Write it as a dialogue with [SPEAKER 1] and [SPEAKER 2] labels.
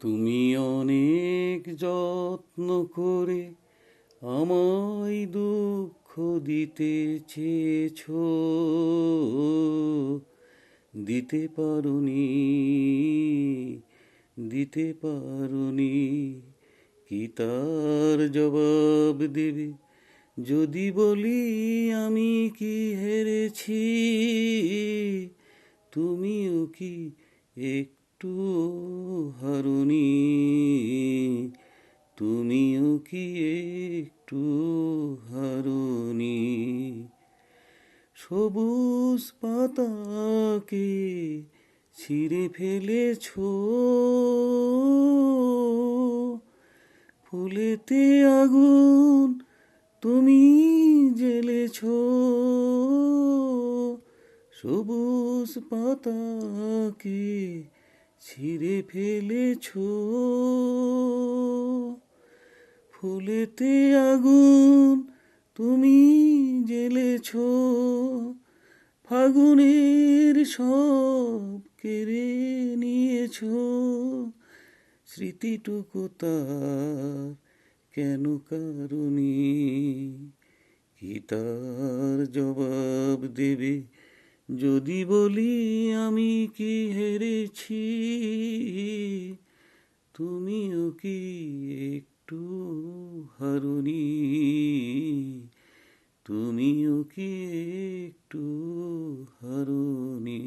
[SPEAKER 1] তুমি অনেক যত্ন করে আমায় দুঃখ দিতে চেয়েছো, দিতে পারোনি, দিতে পারোনি। কি তার জবাব দেবে যদি বলি আমি কি হেরেছি? তুমিও কি একটু হারোনি? তুমিও কি একটু হারোনি? সবুজ পাতাকে ছিঁড়ে ফেলেছো, ফুলেতে আগুন তুমি জ্বেলেছো। সবুজ পাতাকে ছিঁড়ে ফেলেছো, ফুলেতে আগুন তুমি জ্বেলেছো। ফাগুনের সব কেড়ে নিয়েছো, স্মৃতিটুকু তার কেন কারণে? কি তার জবাব দেবে যদি বলি আমি কি হেরেছি? তুমিও কি একটু হারোনি? তুমিও কি একটু হারোনি?